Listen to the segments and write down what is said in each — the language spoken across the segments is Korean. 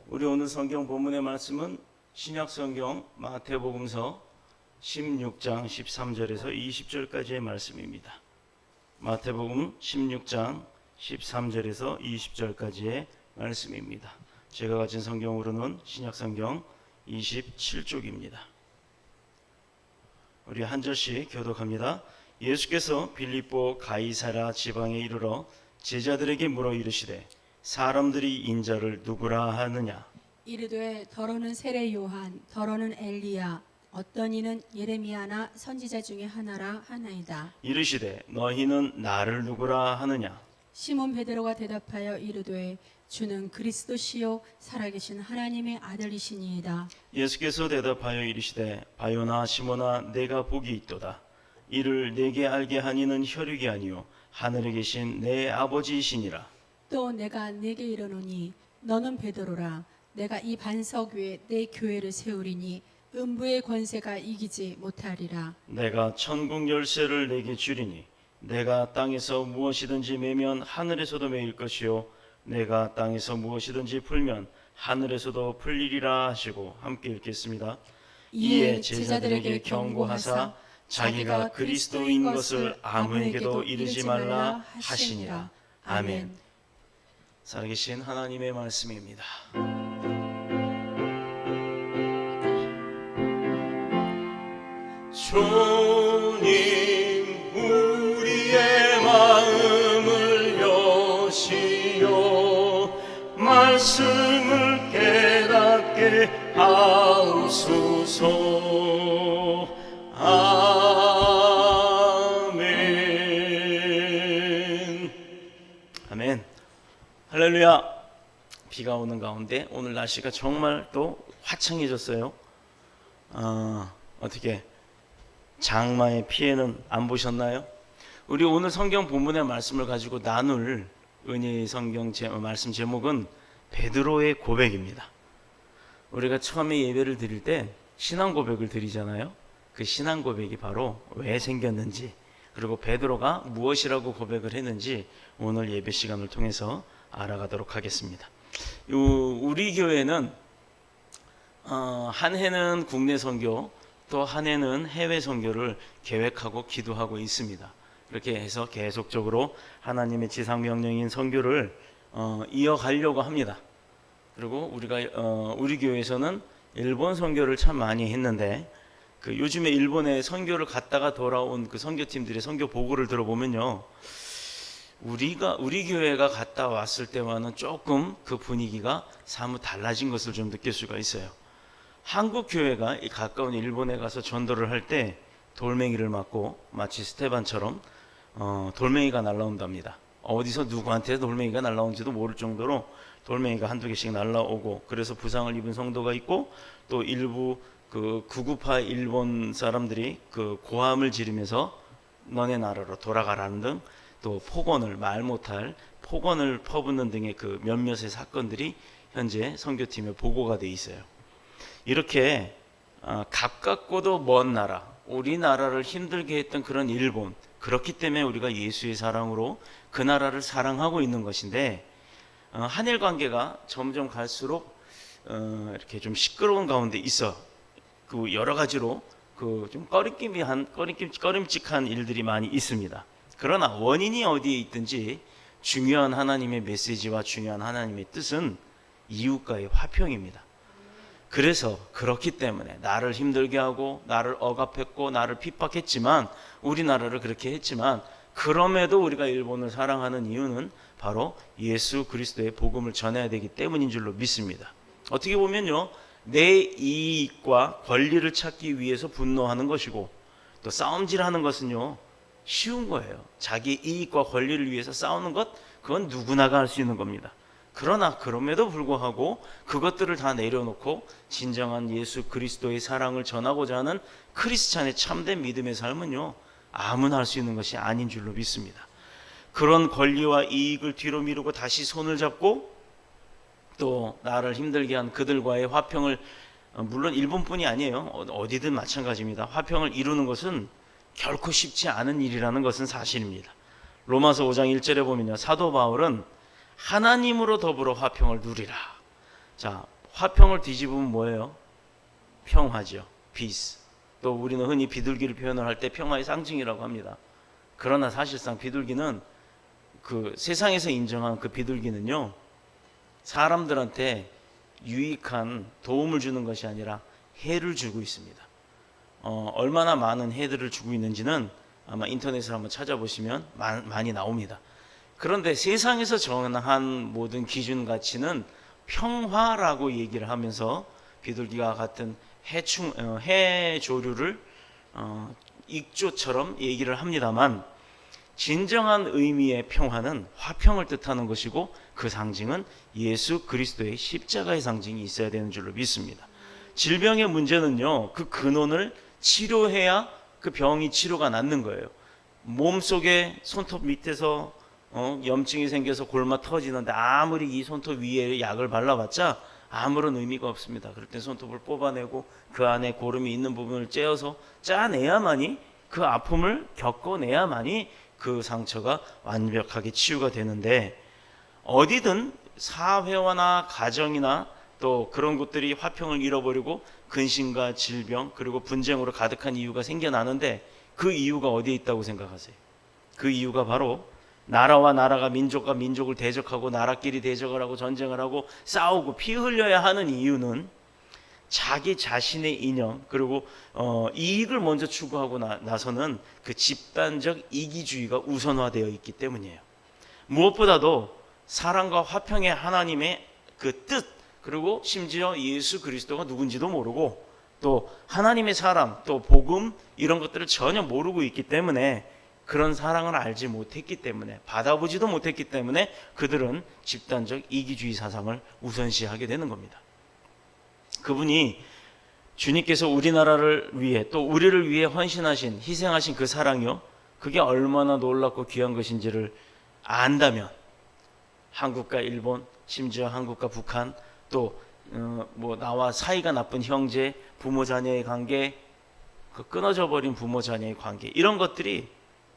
우리 오늘 성경 본문의 말씀은 신약성경 마태복음서 16장 13절에서 20절까지의 말씀입니다. 마태복음 16장 13절에서 20절까지의 말씀입니다. 제가 가진 성경으로는 신약성경 27쪽입니다. 우리 한 절씩 교독합니다. 예수께서 빌립보 가이사랴 지방에 이르러 제자들에게 물어 이르시되 사람들이 인자를 누구라 하느냐? 이르되 더러는 세례 요한, 더러는 엘리야, 어떤 이는 예레미야나 선지자 중에 하나라 하나이다. 이르시되 너희는 나를 누구라 하느냐? 시몬 베드로가 대답하여 이르되 주는 그리스도시요 살아계신 하나님의 아들이시니이다. 예수께서 대답하여 이르시되 바요나 시몬아 내가 복이 있도다. 이를 내게 알게 하니는 혈육이 아니요 하늘에 계신 내 아버지이시니라. 또 내가 네게 이르노니 너는 베드로라. 내가 이 반석 위에 내 교회를 세우리니 음부의 권세가 이기지 못하리라. 내가 천국 열쇠를 내게 주리니 내가 땅에서 무엇이든지 매면 하늘에서도 매일 것이요 내가 땅에서 무엇이든지 풀면 하늘에서도 풀리리라 하시고 함께 읽겠습니다. 이에 제자들에게 경고하사 자기가 그리스도인 것을 아무에게도 이르지 말라 하시니라. 아멘. 살아계신 하나님의 말씀입니다. 주님 우리의 마음을 여시어 말씀을 깨닫게 하옵소서. 아멘. 아멘. 할렐루야. 비가 오는 가운데 오늘 날씨가 정말 또 화창해졌어요. 어떻게 장마의 피해는 안 보셨나요? 우리 오늘 성경 본문의 말씀을 가지고 나눌 은혜의 성경 말씀 제목은 베드로의 고백입니다. 우리가 처음에 예배를 드릴 때 신앙 고백을 드리잖아요. 그 신앙 고백이 바로 왜 생겼는지, 그리고 베드로가 무엇이라고 고백을 했는지 오늘 예배 시간을 통해서 알아가도록 하겠습니다. 우리 교회는 한 해는 국내 선교, 또 한 해는 해외 선교를 계획하고 기도하고 있습니다. 그렇게 해서 계속적으로 하나님의 지상명령인 선교를 이어가려고 합니다. 그리고 우리 교회에서는 일본 선교를 참 많이 했는데 요즘에 일본에 선교를 갔다가 돌아온 그 선교팀들의 선교 보고를 들어보면요, 우리 교회가 갔다 왔을 때와는 조금 그 분위기가 사뭇 달라진 것을 좀 느낄 수가 있어요. 한국 교회가 가까운 일본에 가서 전도를 할 때 돌멩이를 맞고 마치 스테반처럼 돌멩이가 날라온답니다. 어디서 누구한테 돌멩이가 날라온지도 모를 정도로 돌멩이가 한두 개씩 날라오고, 그래서 부상을 입은 성도가 있고, 또 일부 그 구구파 일본 사람들이 그 고함을 지르면서 너네 나라로 돌아가라는 등, 또 폭언을 말 못할 폭언을 퍼붓는 등의 그 몇몇의 사건들이 현재 선교팀에 보고가 돼 있어요. 이렇게 가깝고도 먼 나라, 우리나라를 힘들게 했던 그런 일본, 그렇기 때문에 우리가 예수의 사랑으로 그 나라를 사랑하고 있는 것인데, 한일 관계가 점점 갈수록 이렇게 좀 시끄러운 가운데 있어 그 여러 가지로 그 좀 꺼림칙한 일들이 많이 있습니다. 그러나 원인이 어디에 있든지 중요한 하나님의 메시지와 중요한 하나님의 뜻은 이웃과의 화평입니다. 그래서 그렇기 때문에 나를 힘들게 하고 나를 억압했고 나를 핍박했지만, 우리나라를 그렇게 했지만, 그럼에도 우리가 일본을 사랑하는 이유는 바로 예수 그리스도의 복음을 전해야 되기 때문인 줄로 믿습니다. 어떻게 보면요, 내 이익과 권리를 찾기 위해서 분노하는 것이고, 또 싸움질하는 것은요 쉬운 거예요. 자기 이익과 권리를 위해서 싸우는 것, 그건 누구나가 할 수 있는 겁니다. 그러나 그럼에도 불구하고 그것들을 다 내려놓고 진정한 예수 그리스도의 사랑을 전하고자 하는 크리스찬의 참된 믿음의 삶은요 아무나 할 수 있는 것이 아닌 줄로 믿습니다. 그런 권리와 이익을 뒤로 미루고 다시 손을 잡고, 또 나를 힘들게 한 그들과의 화평을, 물론 일본뿐이 아니에요, 어디든 마찬가지입니다. 화평을 이루는 것은 결코 쉽지 않은 일이라는 것은 사실입니다. 로마서 5장 1절에 보면요, 사도 바울은 하나님으로 더불어 화평을 누리라. 자, 화평을 뒤집으면 뭐예요? 평화죠. peace. 또 우리는 흔히 비둘기를 표현을 할 때 평화의 상징이라고 합니다. 그러나 사실상 비둘기는 그 세상에서 인정한 그 비둘기는요, 사람들한테 유익한 도움을 주는 것이 아니라 해를 주고 있습니다. 얼마나 많은 해들을 주고 있는지는 아마 인터넷을 한번 찾아보시면 많이 나옵니다. 그런데 세상에서 정한 모든 기준 가치는 평화라고 얘기를 하면서 비둘기와 같은 해조류를 익조처럼 얘기를 합니다만, 진정한 의미의 평화는 화평을 뜻하는 것이고 그 상징은 예수 그리스도의 십자가의 상징이 있어야 되는 줄로 믿습니다. 질병의 문제는요, 그 근원을 치료해야 그 병이 치료가 낫는 거예요. 몸속에 손톱 밑에서 염증이 생겨서 골마 터지는데 아무리 이 손톱 위에 약을 발라봤자 아무런 의미가 없습니다. 그럴 땐 손톱을 뽑아내고 그 안에 고름이 있는 부분을 째어서 짜내야만이, 그 아픔을 겪어내야만이 그 상처가 완벽하게 치유가 되는데, 어디든 사회화나 가정이나 또 그런 곳들이 화평을 잃어버리고 근심과 질병 그리고 분쟁으로 가득한 이유가 생겨나는데, 그 이유가 어디에 있다고 생각하세요? 그 이유가 바로 나라와 나라가 민족과 민족을 대적하고 나라끼리 대적을 하고 전쟁을 하고 싸우고 피 흘려야 하는 이유는 자기 자신의 이념 그리고 이익을 먼저 추구하고 나서는 그 집단적 이기주의가 우선화되어 있기 때문이에요. 무엇보다도 사랑과 화평의 하나님의 그 뜻, 그리고 심지어 예수 그리스도가 누군지도 모르고 또 하나님의 사랑, 또 복음, 이런 것들을 전혀 모르고 있기 때문에, 그런 사랑을 알지 못했기 때문에, 받아보지도 못했기 때문에 그들은 집단적 이기주의 사상을 우선시하게 되는 겁니다. 그분이, 주님께서 우리나라를 위해 또 우리를 위해 헌신하신, 희생하신 그 사랑이요, 그게 얼마나 놀랍고 귀한 것인지를 안다면 한국과 일본, 심지어 한국과 북한, 또 나와 사이가 나쁜 형제, 부모 자녀의 관계, 그 끊어져 버린 부모 자녀의 관계, 이런 것들이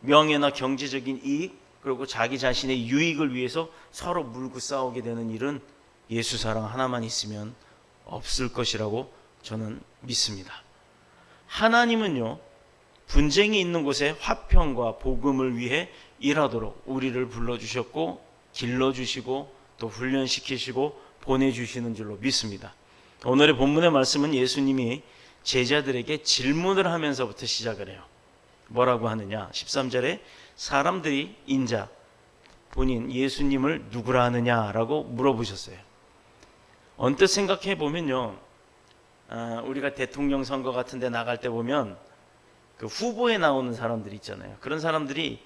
명예나 경제적인 이익 그리고 자기 자신의 유익을 위해서 서로 물고 싸우게 되는 일은 예수 사랑 하나만 있으면 없을 것이라고 저는 믿습니다. 하나님은요, 분쟁이 있는 곳에 화평과 복음을 위해 일하도록 우리를 불러주셨고 길러주시고 또 훈련시키시고 보내주시는 줄로 믿습니다. 오늘의 본문의 말씀은 예수님이 제자들에게 질문을 하면서부터 시작을 해요. 뭐라고 하느냐? 13절에 사람들이 인자, 본인 예수님을 누구라 하느냐라고 물어보셨어요. 언뜻 생각해 보면요, 우리가 대통령 선거 같은 데 나갈 때 보면 그 후보에 나오는 사람들 있잖아요. 그런 사람들이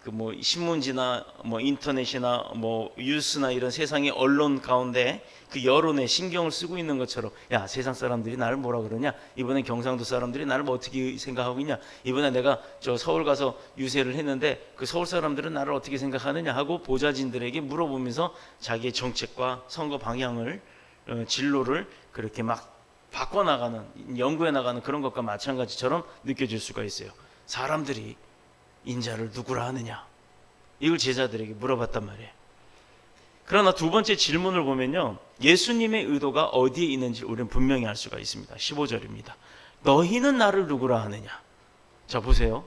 뭐 신문지나 뭐 인터넷이나 뭐 뉴스나 이런 세상의 언론 가운데 그 여론에 신경을 쓰고 있는 것처럼, 야, 세상 사람들이 나를 뭐라 그러냐, 이번에 경상도 사람들이 나를 뭐 어떻게 생각하고 있냐, 이번에 내가 저 서울 가서 유세를 했는데 그 서울 사람들은 나를 어떻게 생각하느냐 하고 보좌진들에게 물어보면서 자기의 정책과 선거 방향을, 진로를 그렇게 막 바꿔나가는, 연구해 나가는 그런 것과 마찬가지처럼 느껴질 수가 있어요. 사람들이 인자를 누구라 하느냐, 이걸 제자들에게 물어봤단 말이에요. 그러나 두 번째 질문을 보면요, 예수님의 의도가 어디에 있는지 우리는 분명히 알 수가 있습니다. 15절입니다. 너희는 나를 누구라 하느냐. 자, 보세요.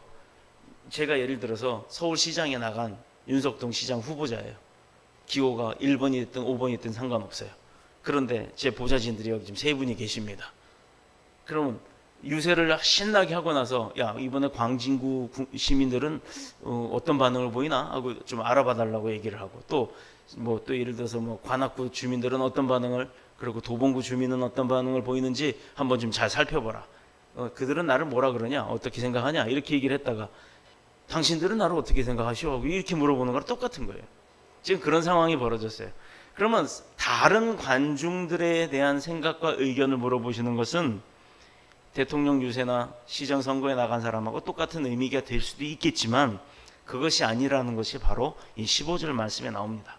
제가 예를 들어서 서울시장에 나간 윤석동 시장 후보자예요. 기호가 1번이 됐든 5번이 됐든 상관없어요. 그런데 제 보좌진들이 여기 지금 세 분이 계십니다. 그러면 유세를 신나게 하고 나서, 야, 이번에 광진구 시민들은 어떤 반응을 보이나 하고 좀 알아봐 달라고 얘기를 하고, 또 예를 들어서 관악구 주민들은 어떤 반응을, 그리고 도봉구 주민은 어떤 반응을 보이는지 한번 좀 잘 살펴보라. 그들은 나를 뭐라 그러냐, 어떻게 생각하냐, 이렇게 얘기를 했다가 당신들은 나를 어떻게 생각하시오? 이렇게 물어보는 거랑 똑같은 거예요. 지금 그런 상황이 벌어졌어요. 그러면 다른 관중들에 대한 생각과 의견을 물어보시는 것은 대통령 유세나 시장 선거에 나간 사람하고 똑같은 의미가 될 수도 있겠지만, 그것이 아니라는 것이 바로 이 15절 말씀에 나옵니다.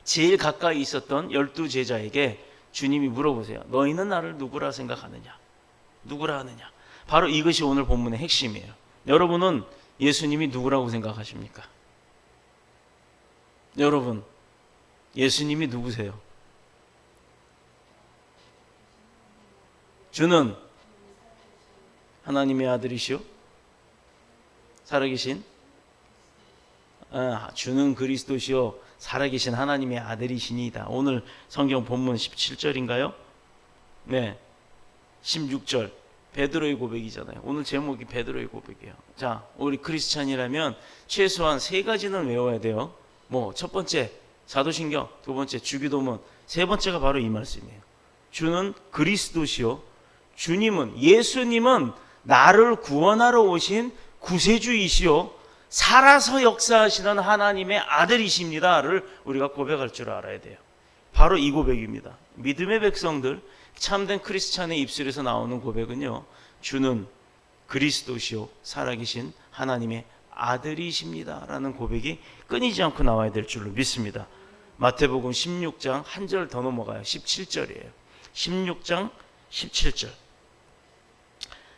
제일 가까이 있었던 12 제자에게 주님이 물어보세요. 너희는 나를 누구라 생각하느냐? 누구라 하느냐? 바로 이것이 오늘 본문의 핵심이에요. 여러분은 예수님이 누구라고 생각하십니까? 여러분, 예수님이 누구세요? 주는 하나님의 아들이시오. 살아계신 주는 그리스도시요 살아계신 하나님의 아들이시니이다. 오늘 성경 본문 17절인가요? 네, 16절 베드로의 고백이잖아요. 오늘 제목이 베드로의 고백이에요. 자, 우리 크리스찬이라면 최소한 세 가지는 외워야 돼요. 뭐 첫 번째 사도신경, 두 번째 주기도문, 세 번째가 바로 이 말씀이에요. 주는 그리스도시요, 주님은, 예수님은 나를 구원하러 오신 구세주이시요 살아서 역사하시는 하나님의 아들이십니다를 우리가 고백할 줄 알아야 돼요. 바로 이 고백입니다. 믿음의 백성들, 참된 크리스찬의 입술에서 나오는 고백은요, 주는 그리스도시요 살아계신 하나님의 아들이십니다 라는 고백이 끊이지 않고 나와야 될 줄로 믿습니다. 마태복음 16장 한 절 더 넘어가요. 17절이에요. 16장 17절.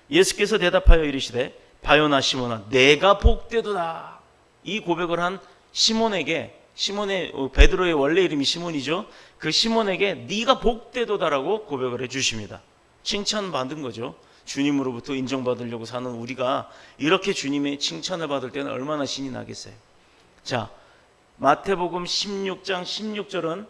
예수께서 대답하여 이르시되 바요나 시몬아 내가 복되도다. 이 고백을 한 시몬에게, 시몬의 베드로의 원래 이름이 시몬이죠. 그 시몬에게 네가 복되도다라고 고백을 해 주십니다. 칭찬받은 거죠. 주님으로부터 인정받으려고 사는 우리가 이렇게 주님의 칭찬을 받을 때는 얼마나 신이 나겠어요. 자, 마태복음 16장 16절은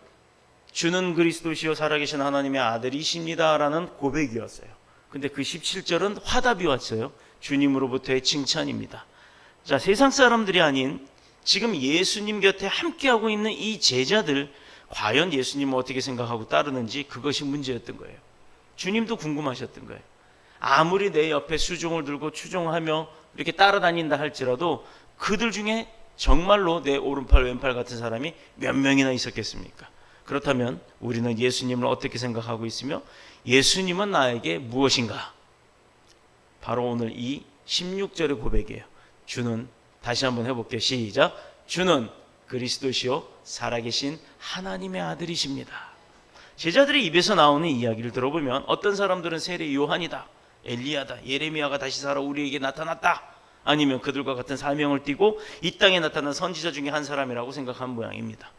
주는 그리스도시요 살아계신 하나님의 아들이십니다 라는 고백이었어요. 근데 그 17절은 화답이 왔어요. 주님으로부터의 칭찬입니다. 자, 세상 사람들이 아닌 지금 예수님 곁에 함께하고 있는 이 제자들, 과연 예수님을 어떻게 생각하고 따르는지 그것이 문제였던 거예요. 주님도 궁금하셨던 거예요. 아무리 내 옆에 수종을 들고 추종하며 이렇게 따라다닌다 할지라도 그들 중에 정말로 내 오른팔 왼팔 같은 사람이 몇 명이나 있었겠습니까? 그렇다면 우리는 예수님을 어떻게 생각하고 있으며 예수님은 나에게 무엇인가? 바로 오늘 이 16절의 고백이에요. 주는, 다시 한번 해볼게요. 시작. 주는 그리스도시요 살아계신 하나님의 아들이십니다. 제자들의 입에서 나오는 이야기를 들어보면 어떤 사람들은 세례 요한이다, 엘리야다, 예레미야가 다시 살아 우리에게 나타났다, 아니면 그들과 같은 사명을 띠고 이 땅에 나타난 선지자 중에 한 사람이라고 생각한 모양입니다.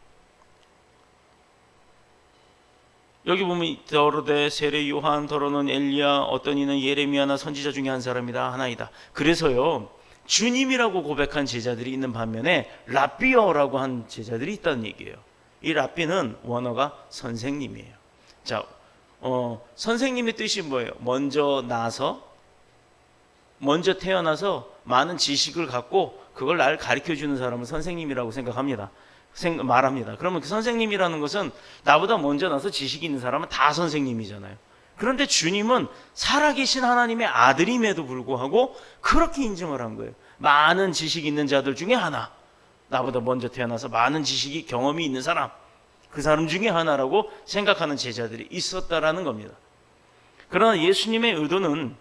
여기 보면 더러되 세례 요한, 더러는 엘리야, 어떤 이는 예레미야나 선지자 중에 한 사람이다, 하나이다. 그래서요 주님이라고 고백한 제자들이 있는 반면에 랍비어라고 한 제자들이 있다는 얘기예요. 이 랍비는 원어가 선생님이에요. 자, 선생님의 뜻이 뭐예요? 먼저 태어나서 많은 지식을 갖고 그걸 날 가르쳐주는 사람을 선생님이라고 말합니다. 그러면 그 선생님이라는 것은 나보다 먼저 나서 지식이 있는 사람은 다 선생님이잖아요. 그런데 주님은 살아계신 하나님의 아들임에도 불구하고 그렇게 인정을 한 거예요. 많은 지식이 있는 자들 중에 하나, 나보다 먼저 태어나서 많은 지식이 경험이 있는 사람, 그 사람 중에 하나라고 생각하는 제자들이 있었다라는 겁니다. 그러나 예수님의 의도는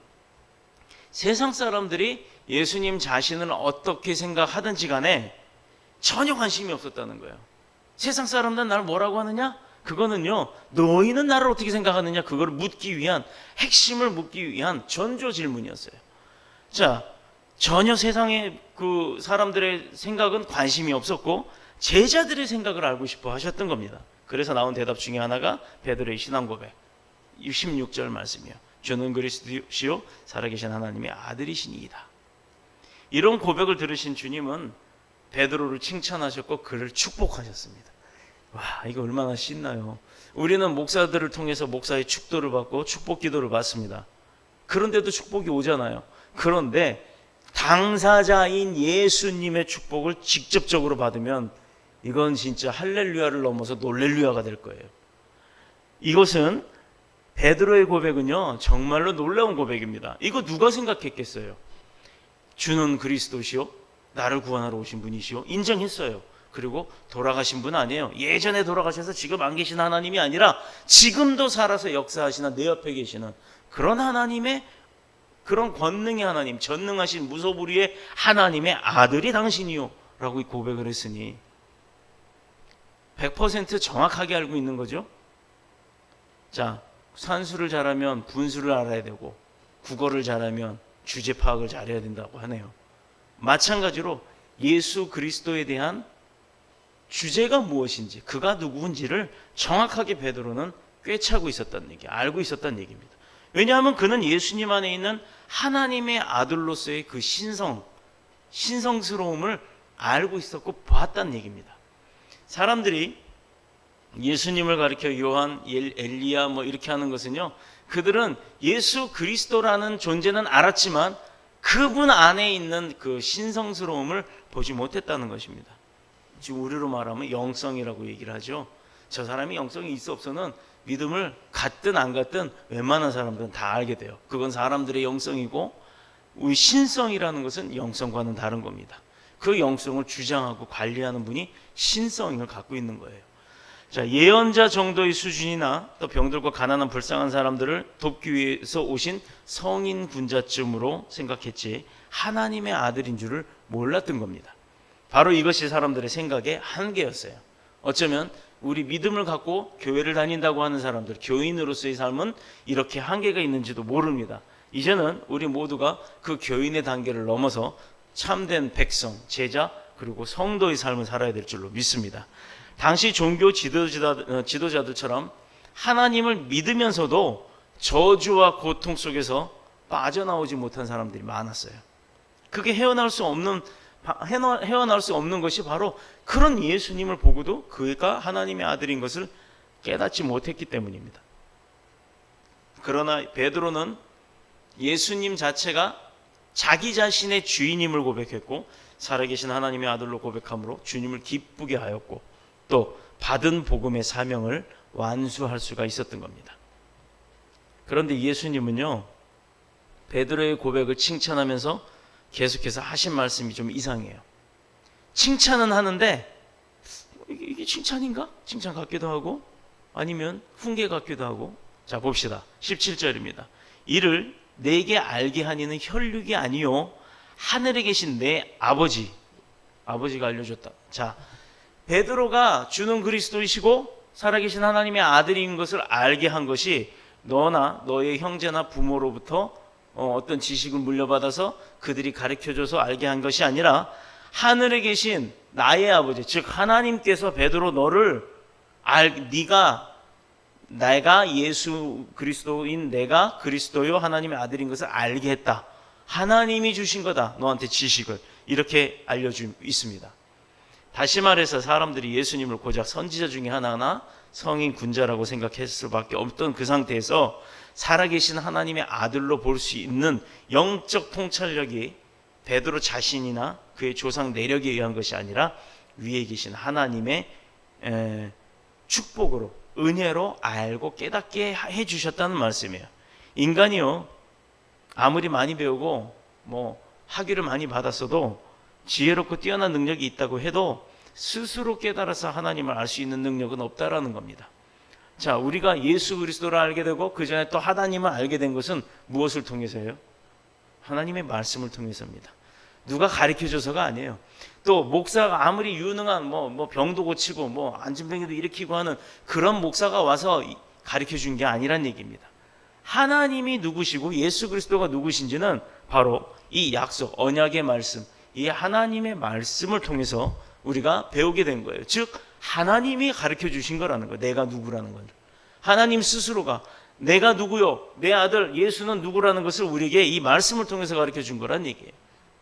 세상 사람들이 예수님 자신을 어떻게 생각하든지 간에 전혀 관심이 없었다는 거예요. 세상 사람들은 나를 뭐라고 하느냐? 그거는요, 너희는 나를 어떻게 생각하느냐? 그걸 묻기 위한, 핵심을 묻기 위한 전조 질문이었어요. 자, 전혀 세상의 그 사람들의 생각은 관심이 없었고 제자들의 생각을 알고 싶어 하셨던 겁니다. 그래서 나온 대답 중에 하나가 베드로의 신앙 고백 16절 말씀이에요. 주는 그리스도시요 살아계신 하나님의 아들이시니이다. 이런 고백을 들으신 주님은 베드로를 칭찬하셨고 그를 축복하셨습니다. 와, 이거 얼마나 신나요. 우리는 목사들을 통해서 목사의 축도를 받고 축복 기도를 받습니다. 그런데도 축복이 오잖아요. 그런데 당사자인 예수님의 축복을 직접적으로 받으면 이건 진짜 할렐루야를 넘어서 놀렐루야가 될 거예요. 이것은 베드로의 고백은요 정말로 놀라운 고백입니다. 이거 누가 생각했겠어요? 주는 그리스도시요 나를 구원하러 오신 분이시요 인정했어요. 그리고 돌아가신 분 아니에요. 예전에 돌아가셔서 지금 안 계신 하나님이 아니라 지금도 살아서 역사하시는 내 옆에 계시는 그런 하나님의, 그런 권능의 하나님, 전능하신 무소불위의 하나님의 아들이 당신이요 라고 고백을 했으니 100% 정확하게 알고 있는 거죠. 자, 산수를 잘하면 분수를 알아야 되고 국어를 잘하면 주제 파악을 잘해야 된다고 하네요. 마찬가지로 예수 그리스도에 대한 주제가 무엇인지, 그가 누구인지를 정확하게 베드로는 꿰차고 있었다는 얘기, 알고 있었다는 얘기입니다. 왜냐하면 그는 예수님 안에 있는 하나님의 아들로서의 그 신성스러움을 알고 있었고 봤다는 얘기입니다. 사람들이 예수님을 가리켜 요한, 엘리야 뭐 이렇게 하는 것은요, 그들은 예수 그리스도라는 존재는 알았지만 그분 안에 있는 그 신성스러움을 보지 못했다는 것입니다. 지금 우리로 말하면 영성이라고 얘기를 하죠. 저 사람이 영성이 있어 없어는 믿음을 갖든 안 갖든 웬만한 사람들은 다 알게 돼요. 그건 사람들의 영성이고, 우리 신성이라는 것은 영성과는 다른 겁니다. 그 영성을 주장하고 관리하는 분이 신성을 갖고 있는 거예요. 자, 예언자 정도의 수준이나 또 병들고 가난한 불쌍한 사람들을 돕기 위해서 오신 성인 군자쯤으로 생각했지 하나님의 아들인 줄을 몰랐던 겁니다. 바로 이것이 사람들의 생각의 한계였어요. 어쩌면 우리 믿음을 갖고 교회를 다닌다고 하는 사람들, 교인으로서의 삶은 이렇게 한계가 있는지도 모릅니다. 이제는 우리 모두가 그 교인의 단계를 넘어서 참된 백성, 제자, 그리고 성도의 삶을 살아야 될 줄로 믿습니다. 당시 종교 지도자들처럼 하나님을 믿으면서도 저주와 고통 속에서 빠져나오지 못한 사람들이 많았어요. 그게 헤어나올 수 없는 것이 바로 그런 예수님을 보고도 그가 하나님의 아들인 것을 깨닫지 못했기 때문입니다. 그러나 베드로는 예수님 자체가 자기 자신의 주인임을 고백했고, 살아계신 하나님의 아들로 고백함으로 주님을 기쁘게 하였고, 또 받은 복음의 사명을 완수할 수가 있었던 겁니다. 그런데 예수님은요, 베드로의 고백을 칭찬하면서 계속해서 하신 말씀이 좀 이상해요. 칭찬은 하는데 이게 칭찬인가? 칭찬 같기도 하고 아니면 훈계 같기도 하고. 자, 봅시다. 17절입니다. 이를 내게 알게 하니는 혈육이 아니요 하늘에 계신 내 아버지가 알려줬다. 자, 베드로가 주는 그리스도이시고 살아계신 하나님의 아들인 것을 알게 한 것이 너나 너의 형제나 부모로부터 어떤 지식을 물려받아서 그들이 가르쳐줘서 알게 한 것이 아니라 하늘에 계신 나의 아버지, 즉 하나님께서 베드로 너를 내가 예수 그리스도인 내가 그리스도요 하나님의 아들인 것을 알게 했다. 하나님이 주신 거다. 너한테 지식을. 이렇게 알려주고 있습니다. 다시 말해서 사람들이 예수님을 고작 선지자 중에 하나나 성인 군자라고 생각했을 수밖에 없던 그 상태에서 살아계신 하나님의 아들로 볼 수 있는 영적 통찰력이 베드로 자신이나 그의 조상 내력에 의한 것이 아니라 위에 계신 하나님의 축복으로, 은혜로 알고 깨닫게 해주셨다는 말씀이에요. 인간이요, 아무리 많이 배우고 학위를 많이 받았어도 지혜롭고 뛰어난 능력이 있다고 해도 스스로 깨달아서 하나님을 알 수 있는 능력은 없다라는 겁니다. 자, 우리가 예수 그리스도를 알게 되고 그 전에 또 하나님을 알게 된 것은 무엇을 통해서예요? 하나님의 말씀을 통해서입니다. 누가 가르쳐줘서가 아니에요. 또 목사가 아무리 유능한 병도 고치고 안진병도 일으키고 하는 그런 목사가 와서 가르쳐준 게 아니란 얘기입니다. 하나님이 누구시고 예수 그리스도가 누구신지는 바로 이 약속, 언약의 말씀, 이 하나님의 말씀을 통해서 우리가 배우게 된 거예요. 즉 하나님이 가르쳐 주신 거라는 거예요. 내가 누구라는 걸. 하나님 스스로가 내가 누구요? 내 아들 예수는 누구라는 것을 우리에게 이 말씀을 통해서 가르쳐 준 거란 얘기예요.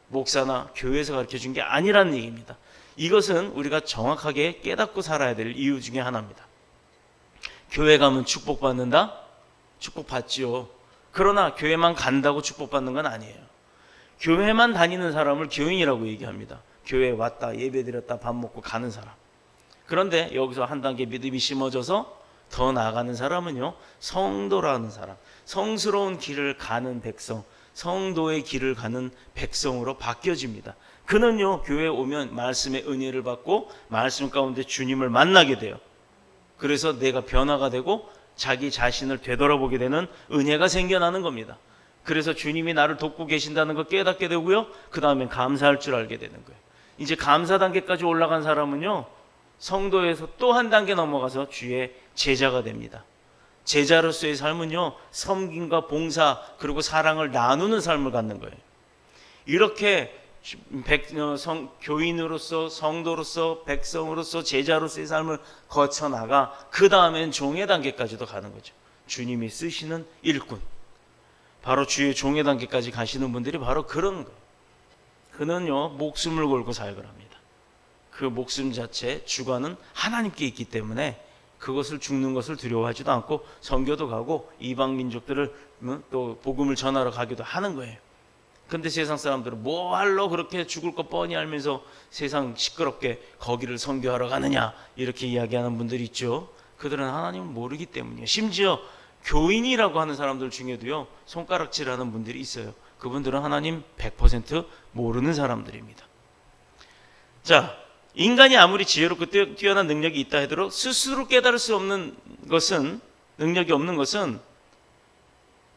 목사나 교회에서 가르쳐 준 게 아니라는 얘기입니다. 이것은 우리가 정확하게 깨닫고 살아야 될 이유 중에 하나입니다. 교회 가면 축복받는다? 축복받지요. 그러나 교회만 간다고 축복받는 건 아니에요. 교회만 다니는 사람을 교인이라고 얘기합니다. 교회에 왔다, 예배드렸다, 밥 먹고 가는 사람. 그런데 여기서 한 단계 믿음이 심어져서 더 나아가는 사람은요, 성도라는 사람, 성스러운 길을 가는 백성, 성도의 길을 가는 백성으로 바뀌어집니다. 그는요, 교회에 오면 말씀의 은혜를 받고 말씀 가운데 주님을 만나게 돼요. 그래서 내가 변화가 되고 자기 자신을 되돌아보게 되는 은혜가 생겨나는 겁니다. 그래서 주님이 나를 돕고 계신다는 걸 깨닫게 되고요, 그 다음엔 감사할 줄 알게 되는 거예요. 이제 감사 단계까지 올라간 사람은요, 성도에서 또 한 단계 넘어가서 주의 제자가 됩니다. 제자로서의 삶은요, 섬김과 봉사 그리고 사랑을 나누는 삶을 갖는 거예요. 이렇게 교인으로서, 성도로서, 백성으로서, 제자로서의 삶을 거쳐나가 그 다음엔 종의 단계까지도 가는 거죠. 주님이 쓰시는 일꾼, 바로 주의 종의 단계까지 가시는 분들이 바로 그런 거예요. 그는요 목숨을 걸고 사역을 합니다. 그 목숨 자체 주관은 하나님께 있기 때문에 그것을 죽는 것을 두려워하지도 않고 선교도 가고 이방 민족들을 또 복음을 전하러 가기도 하는 거예요. 근데 세상 사람들은 뭐할러 그렇게 죽을 거 뻔히 알면서 세상 시끄럽게 거기를 선교하러 가느냐 이렇게 이야기하는 분들이 있죠. 그들은 하나님을 모르기 때문이에요. 심지어 교인이라고 하는 사람들 중에도요 손가락질하는 분들이 있어요. 그분들은 하나님 100% 모르는 사람들입니다. 자, 인간이 아무리 지혜롭고 뛰어난 능력이 있다 하더라도 스스로 깨달을 수 없는 것은, 능력이 없는 것은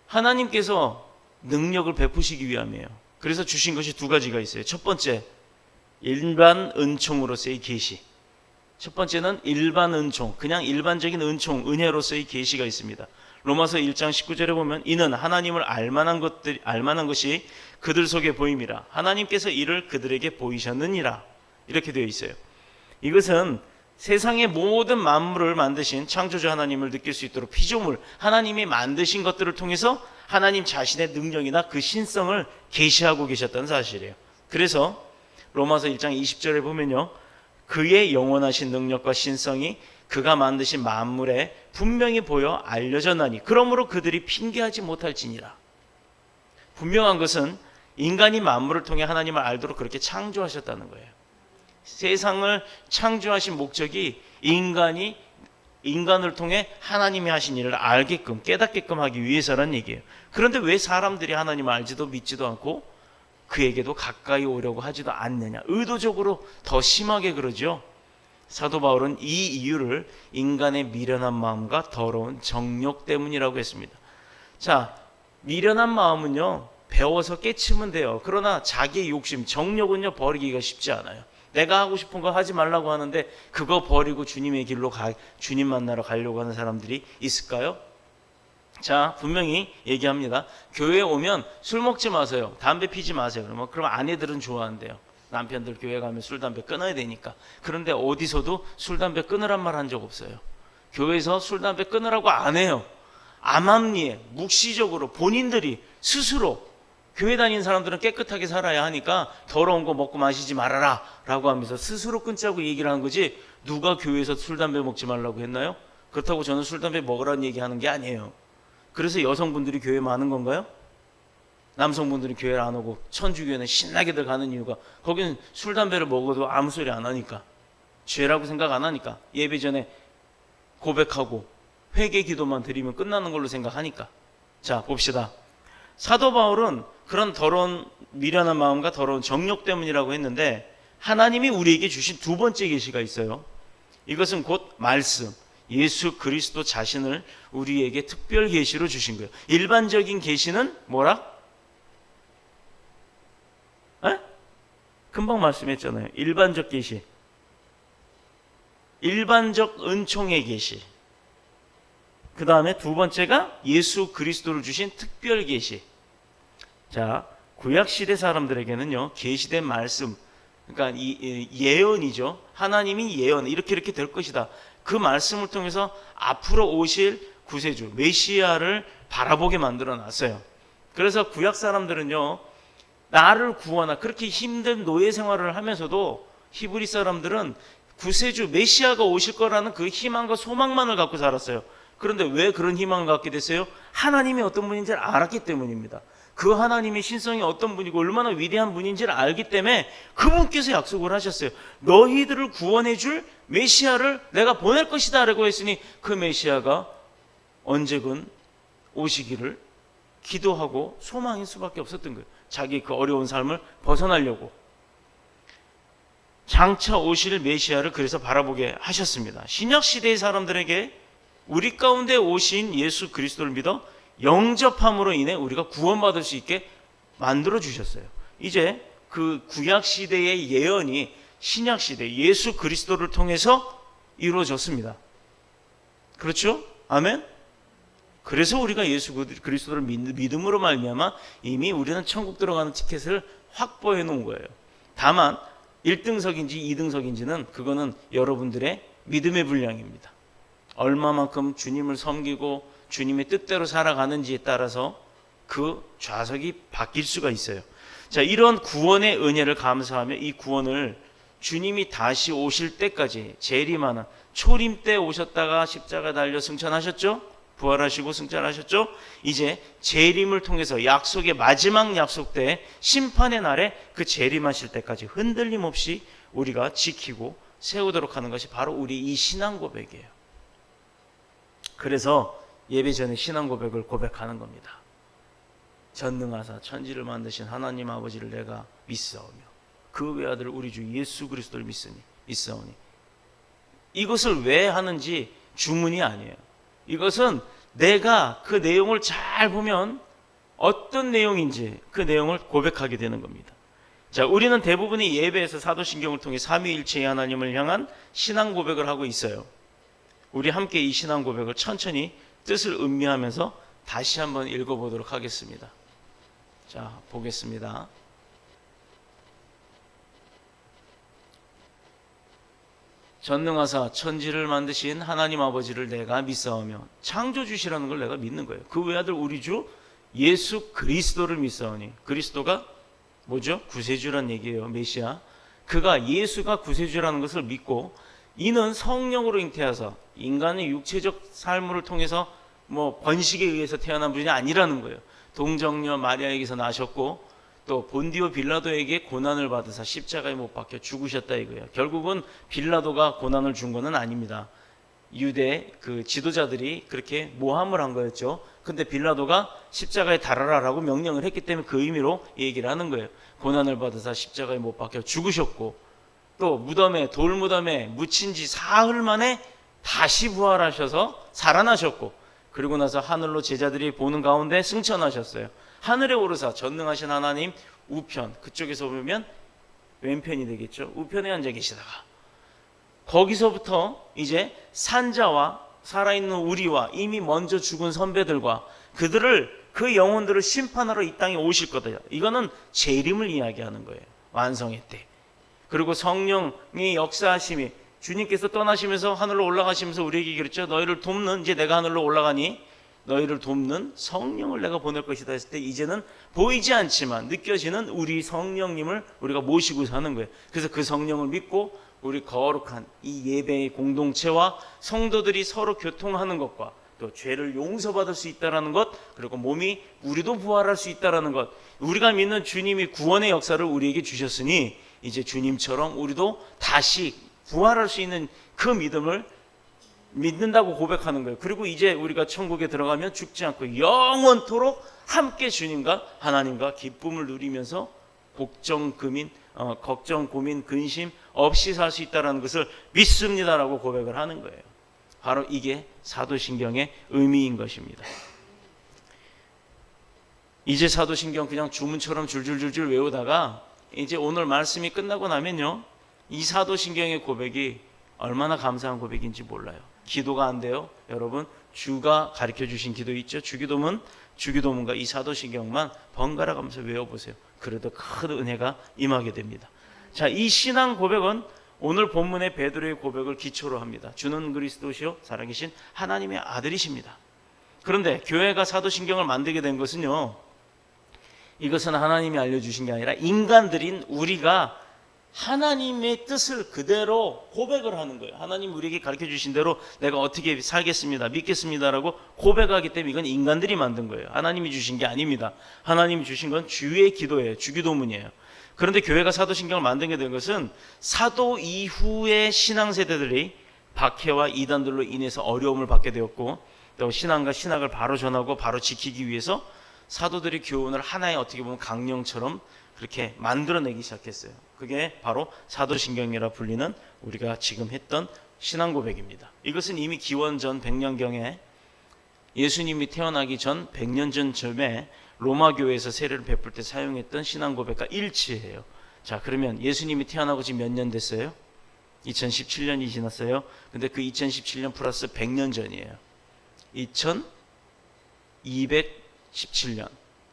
하나님께서 능력을 베푸시기 위함이에요. 그래서 주신 것이 두 가지가 있어요. 첫 번째, 일반 은총으로서의 계시. 것 번째는 일반 은총, 그냥 일반적인 은총, 은혜로서의 계시가 있습니다. 로마서 1장 19절에 보면 이는 하나님을 알만한 것이 그들 속에 보임이라 하나님께서 이를 그들에게 보이셨느니라 이렇게 되어 있어요. 이것은 세상의 모든 만물을 만드신 창조주 하나님을 느낄 수 있도록 피조물, 하나님이 만드신 것들을 통해서 하나님 자신의 능력이나 그 신성을 계시하고 계셨다는 사실이에요. 그래서 로마서 1장 20절에 보면요, 그의 영원하신 능력과 신성이 그가 만드신 만물에 분명히 보여 알려졌나니 그러므로 그들이 핑계하지 못할지니라. 분명한 것은 인간이 만물을 통해 하나님을 알도록 그렇게 창조하셨다는 거예요. 세상을 창조하신 목적이 인간을 통해 하나님이 하신 일을 알게끔 깨닫게끔 하기 위해서라는 얘기예요. 그런데 왜 사람들이 하나님을 알지도 믿지도 않고 그에게도 가까이 오려고 하지도 않느냐? 의도적으로 더 심하게 그러죠. 사도 바울은 이 이유를 인간의 미련한 마음과 더러운 정욕 때문이라고 했습니다. 자, 미련한 마음은요 배워서 깨치면 돼요. 그러나 자기의 욕심, 정욕은요 버리기가 쉽지 않아요. 내가 하고 싶은 거 하지 말라고 하는데 그거 버리고 주님의 길로 주님 만나러 가려고 하는 사람들이 있을까요? 자, 분명히 얘기합니다. 교회에 오면 술 먹지 마세요. 담배 피지 마세요. 그럼 아내들은 좋아한대요. 남편들 교회 가면 술, 담배 끊어야 되니까. 그런데 어디서도 술, 담배 끊으란 말 한 적 없어요. 교회에서 술, 담배 끊으라고 안 해요. 암암리에 묵시적으로 본인들이 스스로 교회 다니는 사람들은 깨끗하게 살아야 하니까 더러운 거 먹고 마시지 말아라 라고 하면서 스스로 끊자고 얘기를 하는 거지 누가 교회에서 술, 담배 먹지 말라고 했나요? 그렇다고 저는 술, 담배 먹으라는 얘기하는 게 아니에요. 그래서 여성분들이 교회 많은 건가요? 남성분들이 교회를 안 오고 천주교회는 신나게들 가는 이유가 거기는 술, 담배를 먹어도 아무 소리 안 하니까, 죄라고 생각 안 하니까, 예배 전에 고백하고 회개 기도만 드리면 끝나는 걸로 생각하니까. 자, 봅시다. 사도 바울은 그런 더러운 미련한 마음과 더러운 정욕 때문이라고 했는데 하나님이 우리에게 주신 두 번째 계시가 있어요. 이것은 곧 말씀, 예수 그리스도 자신을 우리에게 특별 계시로 주신 거예요. 일반적인 계시는 뭐라? 금방 말씀했잖아요. 일반적 계시, 일반적 은총의 계시. 그 다음에 두 번째가 예수 그리스도를 주신 특별 계시. 자, 구약시대 사람들에게는요 계시된 말씀, 그러니까 이 예언이죠. 하나님이 예언, 이렇게 될 것이다, 그 말씀을 통해서 앞으로 오실 구세주 메시아를 바라보게 만들어 놨어요. 그래서 구약 사람들은요 나를 구원하, 그렇게 힘든 노예 생활을 하면서도 히브리 사람들은 구세주 메시아가 오실 거라는 그 희망과 소망만을 갖고 살았어요. 그런데 왜 그런 희망을 갖게 됐어요? 하나님이 어떤 분인지를 알았기 때문입니다. 그 하나님의 신성이 어떤 분이고 얼마나 위대한 분인지를 알기 때문에 그분께서 약속을 하셨어요. 너희들을 구원해 줄 메시아를 내가 보낼 것이다 라고 했으니 그 메시아가 언제건 오시기를 기도하고 소망일 수밖에 없었던 거예요. 자기 그 어려운 삶을 벗어나려고 장차 오실 메시아를 그래서 바라보게 하셨습니다. 신약 시대의 사람들에게 우리 가운데 오신 예수 그리스도를 믿어 영접함으로 인해 우리가 구원받을 수 있게 만들어 주셨어요. 이제 그 구약 시대의 예언이 신약 시대 예수 그리스도를 통해서 이루어졌습니다. 그렇죠? 아멘? 그래서 우리가 예수 그리스도를 믿음으로 말미암아 이미 우리는 천국 들어가는 티켓을 확보해 놓은 거예요. 다만 1등석인지 2등석인지는 그거는 여러분들의 믿음의 분량입니다. 얼마만큼 주님을 섬기고 주님의 뜻대로 살아가는지에 따라서 그 좌석이 바뀔 수가 있어요. 자, 이런 구원의 은혜를 감사하며 이 구원을 주님이 다시 오실 때까지 재림하는 초림 때 오셨다가 십자가 달려 승천하셨죠? 부활하시고 승천하셨죠? 이제 재림을 통해서 약속의 마지막 약속 때 심판의 날에 그 재림하실 때까지 흔들림 없이 우리가 지키고 세우도록 하는 것이 바로 우리 이 신앙 고백이에요. 그래서 예배 전에 신앙 고백을 고백하는 겁니다. 전능하사 천지를 만드신 하나님 아버지를 내가 믿사오며 그 외아들 우리 주 예수 그리스도를 믿사오니. 이것을 왜 하는지 주문이 아니에요. 이것은 내가 그 내용을 잘 보면 어떤 내용인지 그 내용을 고백하게 되는 겁니다. 자, 우리는 대부분의 예배에서 사도신경을 통해 삼위일체의 하나님을 향한 신앙 고백을 하고 있어요. 우리 함께 이 신앙 고백을 천천히 뜻을 음미하면서 다시 한번 읽어보도록 하겠습니다. 자, 보겠습니다. 전능하사 천지를 만드신 하나님 아버지를 내가 믿사오며 창조주시라는 걸 내가 믿는 거예요. 그 외아들 우리 주 예수 그리스도를 믿사오니. 그리스도가 뭐죠? 구세주란 얘기예요. 메시아. 그가 예수가 구세주라는 것을 믿고 이는 성령으로 잉태하사 인간의 육체적 삶을 통해서 뭐 번식에 의해서 태어난 분이 아니라는 거예요. 동정녀 마리아에게서 나셨고 또 본디오 빌라도에게 고난을 받으사 십자가에 못 박혀 죽으셨다 이거예요. 결국은 빌라도가 고난을 준 것은 아닙니다. 유대 그 지도자들이 그렇게 모함을 한 거였죠. 근데 빌라도가 십자가에 달아라라고 명령을 했기 때문에 그 의미로 얘기를 하는 거예요. 고난을 받으사 십자가에 못 박혀 죽으셨고 또 무덤에 돌무덤에 묻힌 지 사흘 만에 다시 부활하셔서 살아나셨고 그리고 나서 하늘로 제자들이 보는 가운데 승천하셨어요. 하늘에 오르사 전능하신 하나님 우편, 그쪽에서 보면 왼편이 되겠죠. 우편에 앉아 계시다가 거기서부터 이제 산자와 살아있는 우리와 이미 먼저 죽은 선배들과 그 영혼들을 심판하러 이 땅에 오실 거다. 이거는 재림을 이야기하는 거예요. 완성의 때. 그리고 성령이 역사하심이 주님께서 떠나시면서 하늘로 올라가시면서 우리에게 그랬죠. 너희를 돕는, 이제 내가 하늘로 올라가니 너희를 돕는 성령을 내가 보낼 것이다 했을 때 이제는 보이지 않지만 느껴지는 우리 성령님을 우리가 모시고 사는 거예요. 그래서 그 성령을 믿고 우리 거룩한 이 예배의 공동체와 성도들이 서로 교통하는 것과 또 죄를 용서받을 수 있다는 것, 그리고 몸이 우리도 부활할 수 있다는 것, 우리가 믿는 주님이 구원의 역사를 우리에게 주셨으니 이제 주님처럼 우리도 다시 부활할 수 있는 그 믿음을 믿는다고 고백하는 거예요. 그리고 이제 우리가 천국에 들어가면 죽지 않고 영원토록 함께 주님과 하나님과 기쁨을 누리면서 걱정, 고민, 근심 없이 살 수 있다는 것을 믿습니다라고 고백을 하는 거예요. 바로 이게 사도신경의 의미인 것입니다. 이제 사도신경 그냥 주문처럼 줄줄줄줄 외우다가 이제 오늘 말씀이 끝나고 나면요, 이 사도신경의 고백이 얼마나 감사한 고백인지 몰라요. 기도가 안 돼요. 여러분, 주가 가르쳐 주신 기도 있죠. 주기도문과 이 사도신경만 번갈아 가면서 외워보세요. 그래도 큰 은혜가 임하게 됩니다. 자, 이 신앙 고백은 오늘 본문의 베드로의 고백을 기초로 합니다. 주는 그리스도시요 살아계신 하나님의 아들이십니다. 그런데 교회가 사도신경을 만들게 된 것은요, 이것은 하나님이 알려주신 게 아니라 인간들인 우리가 하나님의 뜻을 그대로 고백을 하는 거예요. 하나님 우리에게 가르쳐 주신 대로 내가 어떻게 살겠습니다, 믿겠습니다라고 고백하기 때문에 이건 인간들이 만든 거예요. 하나님이 주신 게 아닙니다. 하나님이 주신 건 주의 기도예요. 주기도문이에요. 그런데 교회가 사도신경을 만들게 된 것은 사도 이후의 신앙세대들이 박해와 이단들로 인해서 어려움을 받게 되었고 또 신앙과 신학을 바로 전하고 바로 지키기 위해서 사도들의 교훈을 하나의 어떻게 보면 강령처럼 그렇게 만들어내기 시작했어요. 그게 바로 사도신경이라 불리는 우리가 지금 했던 신앙 고백입니다. 이것은 이미 기원 전 100년경에 예수님이 태어나기 전 100년 전쯤에 로마 교회에서 세례를 베풀 때 사용했던 신앙 고백과 일치해요. 자, 그러면 예수님이 태어나고 지금 몇 년 됐어요? 2017년이 지났어요. 근데 그 2017년 플러스 100년 전이에요. 2217년.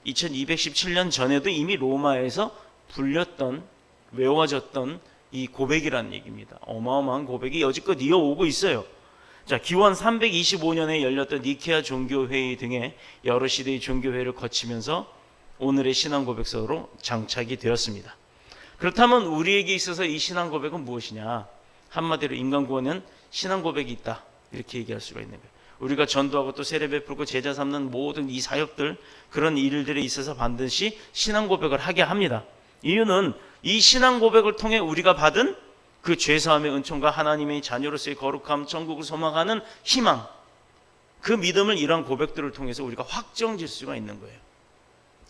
2217년 전에도 이미 로마에서 불렸던, 외워졌던 이 고백이라는 얘기입니다. 어마어마한 고백이 여지껏 이어오고 있어요. 자, 기원 325년에 열렸던 니케아 종교회의 등의 여러 시대의 종교회의를 거치면서 오늘의 신앙 고백서로 장착이 되었습니다. 그렇다면 우리에게 있어서 이 신앙 고백은 무엇이냐? 한마디로 인간구원은 신앙 고백이 있다, 이렇게 얘기할 수가 있는 거예요. 우리가 전도하고 또 세례 베풀고 제자 삼는 모든 이 사역들, 그런 일들에 있어서 반드시 신앙 고백을 하게 합니다. 이유는 이 신앙 고백을 통해 우리가 받은 그 죄사함의 은총과 하나님의 자녀로서의 거룩함, 천국을 소망하는 희망, 그 믿음을 이러한 고백들을 통해서 우리가 확정질 수가 있는 거예요.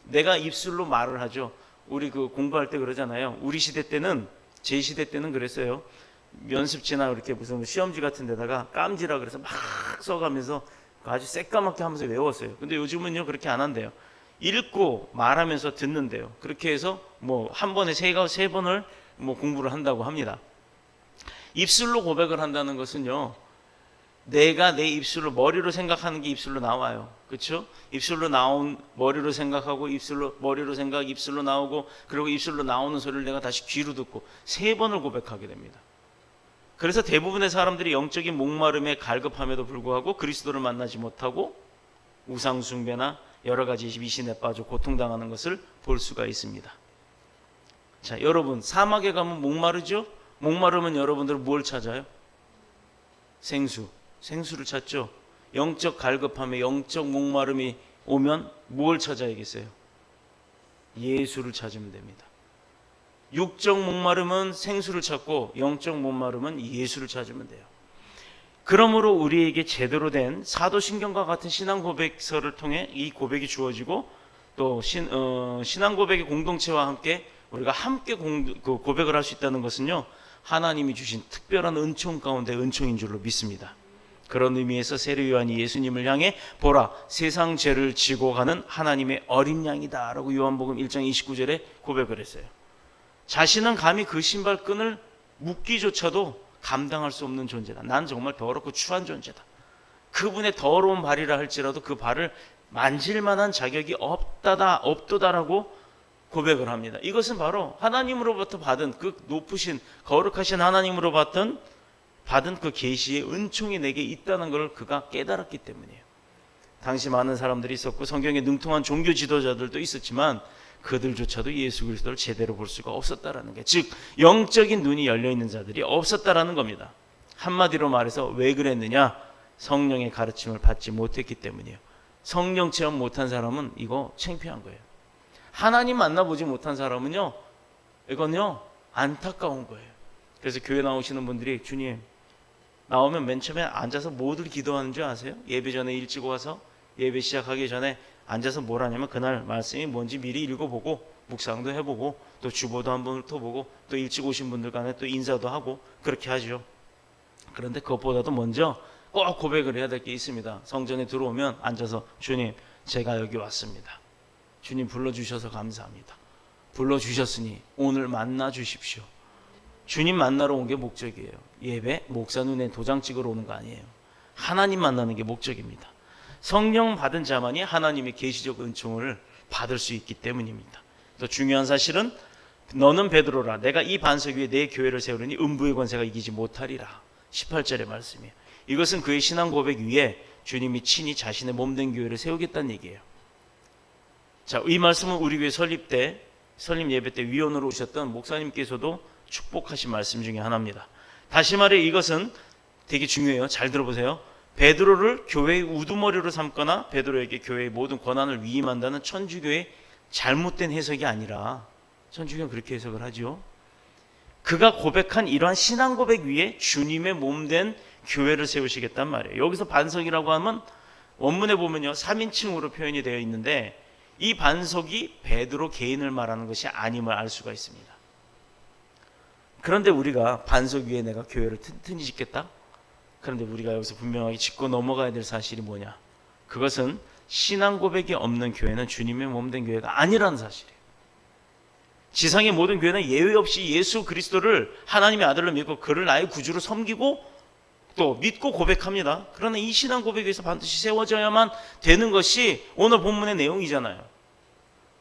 내가 입술로 말을 하죠. 우리 그 공부할 때 그러잖아요. 우리 시대 때는, 제 시대 때는 그랬어요. 면습지나 이렇게 무슨 시험지 같은 데다가 깜지라 그래서 막 써가면서 아주 새까맣게 하면서 외웠어요. 근데 요즘은요, 그렇게 안 한대요. 읽고 말하면서 듣는데요. 그렇게 해서 뭐 한 번에 세 번을 뭐 공부를 한다고 합니다. 입술로 고백을 한다는 것은요, 내가 내 입술로, 머리로 생각하는 게 입술로 나와요. 그렇죠? 입술로 나온, 머리로 생각하고 머리로 생각, 입술로 나오고, 그리고 입술로 나오는 소리를 내가 다시 귀로 듣고 3번을 고백하게 됩니다. 그래서 대부분의 사람들이 영적인 목마름에 갈급함에도 불구하고 그리스도를 만나지 못하고 우상 숭배나 여러 가지 미신에 빠져 고통당하는 것을 볼 수가 있습니다. 자, 여러분, 사막에 가면 목마르죠? 목마르면 여러분들은 뭘 찾아요? 생수를 찾죠. 영적 갈급함에, 영적 목마름이 오면 뭘 찾아야겠어요? 예수를 찾으면 됩니다. 육적 목마름은 생수를 찾고 영적 목마름은 예수를 찾으면 돼요. 그러므로 우리에게 제대로 된 사도신경과 같은 신앙 고백서를 통해 이 고백이 주어지고, 또 신앙 고백의 공동체와 함께 우리가 함께 고백을 할 수 있다는 것은요, 하나님이 주신 특별한 은총 가운데 은총인 줄로 믿습니다. 그런 의미에서 세례 요한이 예수님을 향해 보라, 세상 죄를 지고 가는 하나님의 어린 양이다 라고 요한복음 1장 29절에 고백을 했어요. 자신은 감히 그 신발끈을 묶기조차도 감당할 수 없는 존재다. 난 정말 더럽고 추한 존재다. 그분의 더러운 발이라 할지라도 그 발을 만질 만한 자격이 없도다라고 고백을 합니다. 이것은 바로 하나님으로부터 받은 그 높으신 거룩하신 하나님으로 받은 그 계시의 은총이 내게 있다는 걸 그가 깨달았기 때문이에요. 당시 많은 사람들이 있었고 성경에 능통한 종교 지도자들도 있었지만 그들조차도 예수 그리스도를 제대로 볼 수가 없었다라는 게, 즉 영적인 눈이 열려 있는 자들이 없었다라는 겁니다. 한마디로 말해서 왜 그랬느냐? 성령의 가르침을 받지 못했기 때문이에요. 성령 체험 못한 사람은 이거 창피한 거예요. 하나님 만나보지 못한 사람은요, 이건요 안타까운 거예요. 그래서 교회 나오시는 분들이, 주님, 나오면 맨 처음에 앉아서 뭐들 기도하는 줄 아세요? 예배 전에 일찍 와서 예배 시작하기 전에 앉아서 뭘 하냐면 그날 말씀이 뭔지 미리 읽어보고 묵상도 해보고 또 주보도 한번 훑어보고 또 일찍 오신 분들 간에 또 인사도 하고 그렇게 하죠. 그런데 그것보다도 먼저 꼭 고백을 해야 될 게 있습니다. 성전에 들어오면 앉아서, 주님, 제가 여기 왔습니다. 주님 불러주셔서 감사합니다. 불러주셨으니 오늘 만나 주십시오. 주님 만나러 온 게 목적이에요. 예배, 목사 눈에 도장 찍으러 오는 거 아니에요. 하나님 만나는 게 목적입니다. 성령 받은 자만이 하나님의 계시적 은총을 받을 수 있기 때문입니다. 또 중요한 사실은, 너는 베드로라, 내가 이 반석 위에 내 교회를 세우리니 음부의 권세가 이기지 못하리라. 18절의 말씀이에요. 이것은 그의 신앙 고백 위에 주님이 친히 자신의 몸된 교회를 세우겠다는 얘기예요. 자, 이 말씀은 우리 교회 설립 예배 때 위원으로 오셨던 목사님께서도 축복하신 말씀 중에 하나입니다. 다시 말해 이것은 되게 중요해요. 잘 들어보세요. 베드로를 교회의 우두머리로 삼거나 베드로에게 교회의 모든 권한을 위임한다는 천주교의 잘못된 해석이 아니라, 천주교는 그렇게 해석을 하죠. 그가 고백한 이러한 신앙 고백 위에 주님의 몸된 교회를 세우시겠단 말이에요. 여기서 반석이라고 하면 원문에 보면요 3인칭으로 표현이 되어 있는데, 이 반석이 베드로 개인을 말하는 것이 아님을 알 수가 있습니다. 그런데 우리가 반석 위에 내가 교회를 튼튼히 짓겠다? 그런데 우리가 여기서 분명하게 짚고 넘어가야 될 사실이 뭐냐? 그것은 신앙 고백이 없는 교회는 주님의 몸된 교회가 아니라는 사실이에요. 지상의 모든 교회는 예외 없이 예수 그리스도를 하나님의 아들로 믿고 그를 나의 구주로 섬기고 또 믿고 고백합니다. 그러나 이 신앙 고백에 의해서 반드시 세워져야만 되는 것이 오늘 본문의 내용이잖아요.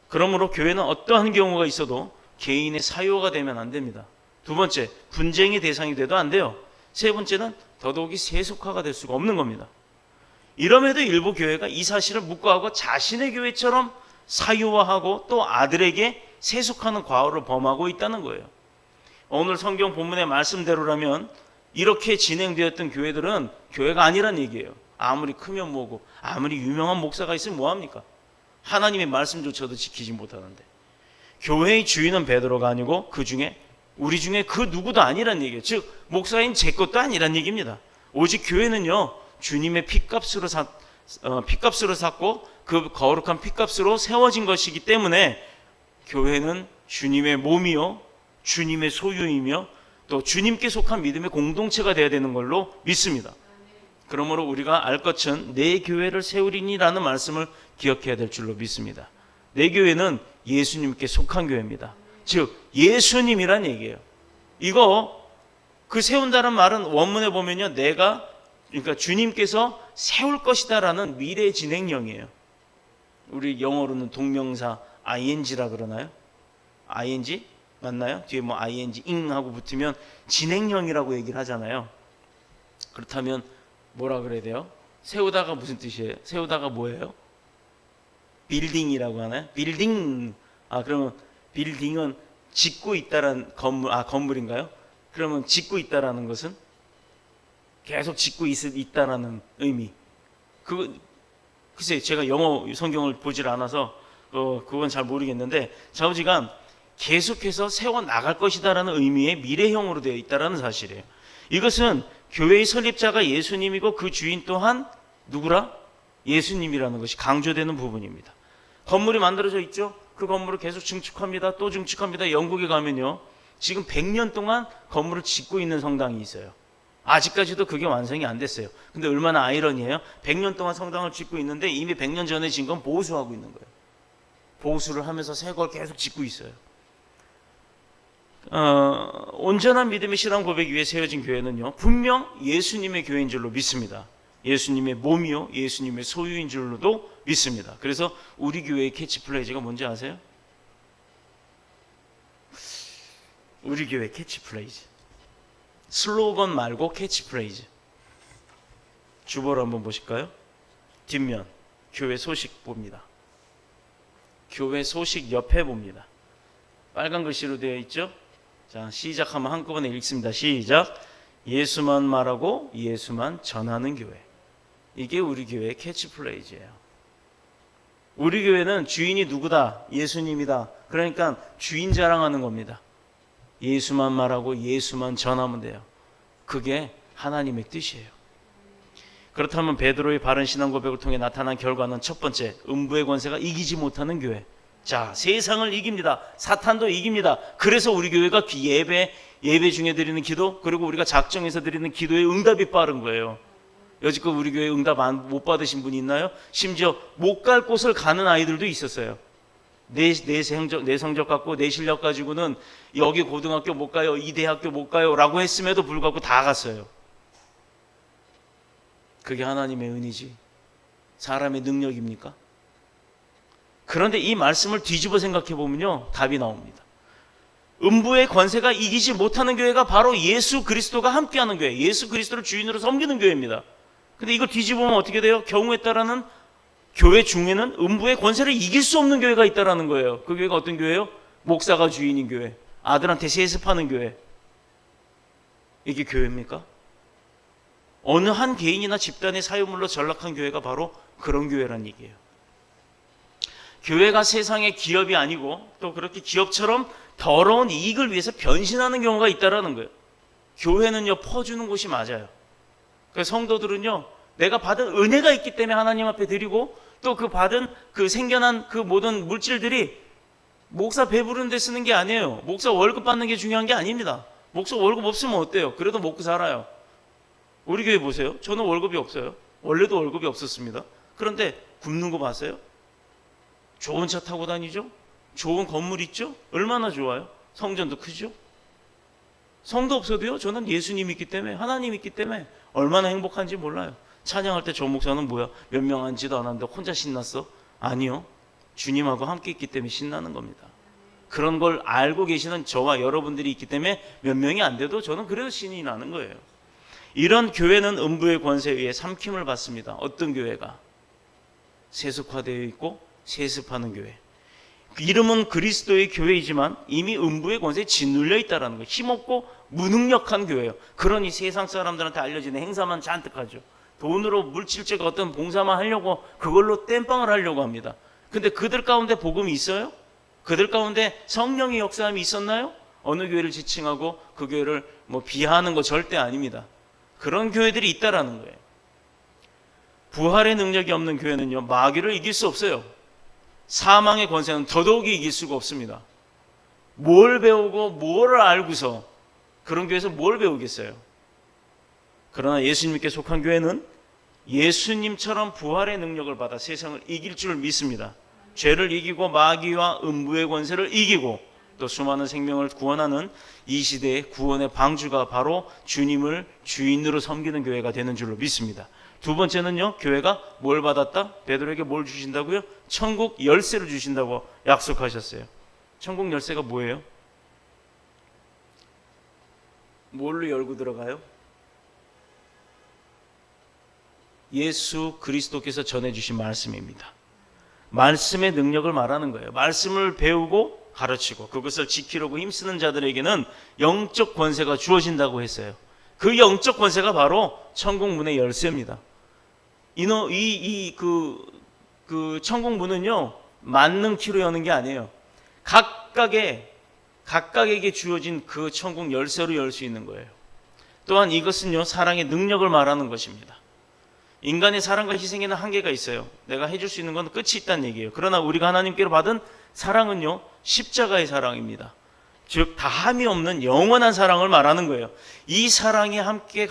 그러므로 교회는 어떠한 경우가 있어도 개인의 사유가 되면 안 됩니다. 두 번째, 분쟁의 대상이 돼도 안 돼요. 세 번째는 더더욱이 세속화가 될 수가 없는 겁니다. 이럼에도 일부 교회가 이 사실을 묵과하고 자신의 교회처럼 사유화하고 또 아들에게 세속하는 과오를 범하고 있다는 거예요. 오늘 성경 본문의 말씀대로라면 이렇게 진행되었던 교회들은 교회가 아니란 얘기예요. 아무리 크면 뭐고 아무리 유명한 목사가 있으면 뭐합니까? 하나님의 말씀조차도 지키지 못하는데. 교회의 주인은 베드로가 아니고 우리 중에 그 누구도 아니란 얘기예요. 즉 목사인 제 것도 아니란 얘기입니다. 오직 교회는요 주님의 피값으로 샀고 그 거룩한 피값으로 세워진 것이기 때문에 교회는 주님의 몸이요 주님의 소유이며 또 주님께 속한 믿음의 공동체가 되어야 되는 걸로 믿습니다. 그러므로 우리가 알 것은 내 교회를 세우리니라는 말씀을 기억해야 될 줄로 믿습니다. 내 교회는 예수님께 속한 교회입니다. 즉 예수님이란 얘기예요. 이거 그 세운다는 말은 원문에 보면요 그러니까 주님께서 세울 것이다라는 미래 진행형이에요. 우리 영어로는 동명사 ing라 그러나요? ing 맞나요? 뒤에 뭐 ing 하고 붙으면 진행형이라고 얘기를 하잖아요. 그렇다면 뭐라 그래야 돼요? 세우다가 무슨 뜻이에요? 세우다가 뭐예요? 빌딩이라고 하나요? 빌딩. 그러면 빌딩은 짓고 있다라는 건물인가요? 그러면 짓고 있다라는 것은 계속 짓고 있다라는 의미. 글쎄 제가 영어 성경을 보질 않아서 그건 잘 모르겠는데 좌우지간 계속해서 세워 나갈 것이다라는 의미의 미래형으로 되어 있다라는 사실이에요. 이것은 교회의 설립자가 예수님이고 그 주인 또한 누구라? 예수님이라는 것이 강조되는 부분입니다. 건물이 만들어져 있죠. 그 건물을 계속 증축합니다. 또 증축합니다. 영국에 가면요 지금 100년 동안 건물을 짓고 있는 성당이 있어요. 아직까지도 그게 완성이 안 됐어요. 근데 얼마나 아이러니해요. 100년 동안 성당을 짓고 있는데 이미 100년 전에 진 건 보수하고 있는 거예요. 보수를 하면서 새 걸 계속 짓고 있어요. 온전한 믿음의 신앙 고백 위에 세워진 교회는요 분명 예수님의 교회인 줄로 믿습니다. 예수님의 몸이요 예수님의 소유인 줄로도 믿습니다. 그래서 우리 교회의 캐치프레이즈가 뭔지 아세요? 우리 교회 캐치프레이즈 슬로건 말고 캐치프레이즈. 주보를 한번 보실까요? 뒷면 교회 소식 봅니다. 교회 소식 옆에 봅니다. 빨간 글씨로 되어 있죠? 자, 시작하면 한꺼번에 읽습니다. 시작. 예수만 말하고 예수만 전하는 교회. 이게 우리 교회의 캐치프레이즈예요. 우리 교회는 주인이 누구다? 예수님이다. 그러니까 주인 자랑하는 겁니다. 예수만 말하고 예수만 전하면 돼요. 그게 하나님의 뜻이에요. 그렇다면 베드로의 바른 신앙 고백을 통해 나타난 결과는 첫 번째, 음부의 권세가 이기지 못하는 교회. 자, 세상을 이깁니다. 사탄도 이깁니다. 그래서 우리 교회가 예배 중에 드리는 기도, 그리고 우리가 작정해서 드리는 기도의 응답이 빠른 거예요. 여지껏 우리 교회 응답 못 받으신 분이 있나요? 심지어 못 갈 곳을 가는 아이들도 있었어요. 내 성적 갖고 내 실력 가지고는 여기 고등학교 못 가요, 이 대학교 못 가요 라고 했음에도 불구하고 다 갔어요. 그게 하나님의 은혜지 사람의 능력입니까? 그런데 이 말씀을 뒤집어 생각해 보면요 답이 나옵니다. 음부의 권세가 이기지 못하는 교회가 바로 예수 그리스도가 함께하는 교회, 예수 그리스도를 주인으로 섬기는 교회입니다. 근데 이거 뒤집으면 어떻게 돼요? 경우에 따라는 교회 중에는 음부의 권세를 이길 수 없는 교회가 있다라는 거예요. 그 교회가 어떤 교회예요? 목사가 주인인 교회, 아들한테 세습하는 교회. 이게 교회입니까? 어느 한 개인이나 집단의 사유물로 전락한 교회가 바로 그런 교회란 얘기예요. 교회가 세상의 기업이 아니고 또 그렇게 기업처럼 더러운 이익을 위해서 변신하는 경우가 있다라는 거예요. 교회는요 퍼주는 곳이 맞아요. 그래서 성도들은요 내가 받은 은혜가 있기 때문에 하나님 앞에 드리고 또 그 받은 그 생겨난 그 모든 물질들이 목사 배부른 데 쓰는 게 아니에요. 목사 월급 받는 게 중요한 게 아닙니다. 목사 월급 없으면 어때요? 그래도 먹고 살아요. 우리 교회 보세요. 저는 월급이 없어요. 원래도 월급이 없었습니다. 그런데 굶는 거 봤어요? 좋은 차 타고 다니죠? 좋은 건물 있죠? 얼마나 좋아요? 성전도 크죠? 성도 없어도요 저는 예수님 있기 때문에, 하나님 있기 때문에 얼마나 행복한지 몰라요. 찬양할 때 저 목사는 뭐야? 몇 명 앉지도 않았는데 혼자 신났어? 아니요, 주님하고 함께 있기 때문에 신나는 겁니다. 그런 걸 알고 계시는 저와 여러분들이 있기 때문에 몇 명이 안 돼도 저는 그래도 신이 나는 거예요. 이런 교회는 음부의 권세에 의해 삼킴을 받습니다. 어떤 교회가? 세속화되어 있고 세습하는 교회. 이름은 그리스도의 교회이지만 이미 음부의 권세에 짓눌려 있다는 거예요. 힘없고 무능력한 교회예요. 그러니 세상 사람들한테 알려지는 행사만 잔뜩 하죠. 돈으로 물질적 어떤 봉사만 하려고 그걸로 땜빵을 하려고 합니다. 근데 그들 가운데 복음이 있어요? 그들 가운데 성령의 역사함이 있었나요? 어느 교회를 지칭하고 그 교회를 비하하는 거 절대 아닙니다. 그런 교회들이 있다라는 거예요. 부활의 능력이 없는 교회는요, 마귀를 이길 수 없어요. 사망의 권세는 더더욱이 이길 수가 없습니다. 뭘 배우고 뭘 알고서 그런 교회에서 뭘 배우겠어요? 그러나 예수님께 속한 교회는 예수님처럼 부활의 능력을 받아 세상을 이길 줄 믿습니다. 죄를 이기고 마귀와 음부의 권세를 이기고 또 수많은 생명을 구원하는 이 시대의 구원의 방주가 바로 주님을 주인으로 섬기는 교회가 되는 줄로 믿습니다. 두 번째는요, 교회가 뭘 받았다? 베드로에게 뭘 주신다고요? 천국 열쇠를 주신다고 약속하셨어요. 천국 열쇠가 뭐예요? 뭘로 열고 들어가요? 예수 그리스도께서 전해주신 말씀입니다. 말씀의 능력을 말하는 거예요. 말씀을 배우고 가르치고 그것을 지키려고 힘쓰는 자들에게는 영적 권세가 주어진다고 했어요. 그 영적 권세가 바로 천국 문의 열쇠입니다. 그 천국 문은요, 만능 키로 여는 게 아니에요. 각각에게 주어진 그 천국 열쇠로 열 수 있는 거예요. 또한 이것은요, 사랑의 능력을 말하는 것입니다. 인간의 사랑과 희생에는 한계가 있어요. 내가 해줄 수 있는 건 끝이 있다는 얘기예요. 그러나 우리가 하나님께로 받은 사랑은요, 십자가의 사랑입니다. 즉 다함이 없는 영원한 사랑을 말하는 거예요. 이 사랑이 함께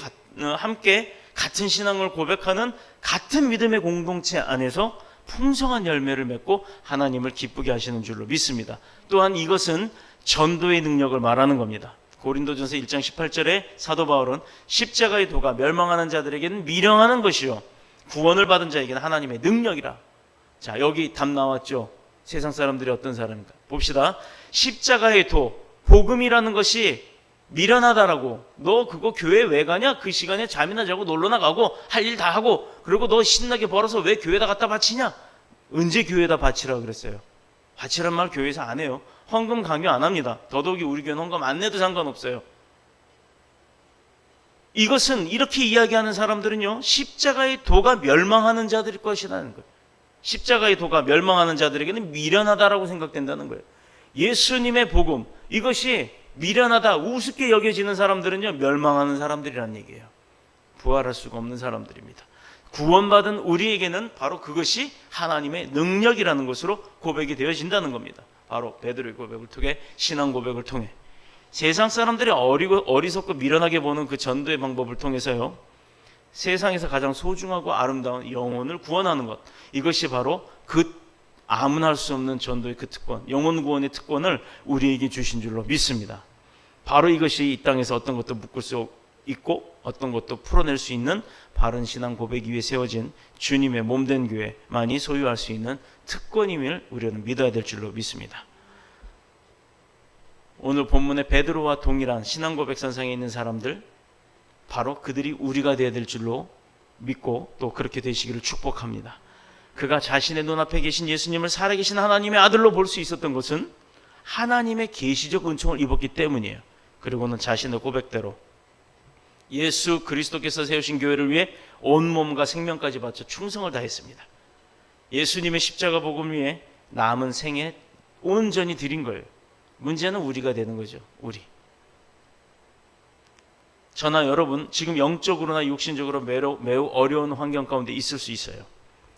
같은 신앙을 고백하는 같은 믿음의 공동체 안에서 풍성한 열매를 맺고 하나님을 기쁘게 하시는 줄로 믿습니다. 또한 이것은 전도의 능력을 말하는 겁니다. 고린도전서 1장 18절에 사도 바울은 십자가의 도가 멸망하는 자들에게는 미련한 것이요 구원을 받은 자에게는 하나님의 능력이라. 자, 여기 답 나왔죠. 세상 사람들이 어떤 사람인가 봅시다. 십자가의 도, 복음이라는 것이 미련하다라고. 너 그거 교회 왜 가냐? 그 시간에 잠이나 자고 놀러 나가고 할 일 다 하고 그리고 너 신나게 벌어서 왜 교회에다 갖다 바치냐? 언제 교회에다 바치라 그랬어요? 바치란 말 교회에서 안 해요. 헌금 강요 안 합니다. 더더욱이 우리 교회는 헌금 안 내도 상관없어요. 이것은 이렇게 이야기하는 사람들은요, 십자가의 도가 멸망하는 자들일 것이라는 거예요. 십자가의 도가 멸망하는 자들에게는 미련하다라고 생각된다는 거예요. 예수님의 복음, 이것이 미련하다, 우습게 여겨지는 사람들은요, 멸망하는 사람들이란 얘기예요. 부활할 수가 없는 사람들입니다. 구원받은 우리에게는 바로 그것이 하나님의 능력이라는 것으로 고백이 되어진다는 겁니다. 바로 베드로의 고백을 통해, 신앙 고백을 통해, 세상 사람들이 어리석고 미련하게 보는 그 전도의 방법을 통해서요, 세상에서 가장 소중하고 아름다운 영혼을 구원하는 것, 이것이 바로 그 아무나 할 수 없는 전도의 그 특권, 영혼 구원의 특권을 우리에게 주신 줄로 믿습니다. 바로 이것이 이 땅에서 어떤 것도 묶을 수 있고 어떤 것도 풀어낼 수 있는 바른 신앙 고백 위에 세워진 주님의 몸된 교회만이 소유할 수 있는 특권임을 우리는 믿어야 될 줄로 믿습니다. 오늘 본문의 베드로와 동일한 신앙 고백 선상에 있는 사람들, 바로 그들이 우리가 되어야 될 줄로 믿고 또 그렇게 되시기를 축복합니다. 그가 자신의 눈앞에 계신 예수님을 살아계신 하나님의 아들로 볼 수 있었던 것은 하나님의 계시적 은총을 입었기 때문이에요. 그리고는 자신의 고백대로 예수 그리스도께서 세우신 교회를 위해 온몸과 생명까지 바쳐 충성을 다했습니다. 예수님의 십자가 복음 위에 남은 생에 온전히 드린 거예요. 문제는 우리가 되는 거죠. 우리. 저나 여러분 지금 영적으로나 육신적으로 매우 어려운 환경 가운데 있을 수 있어요.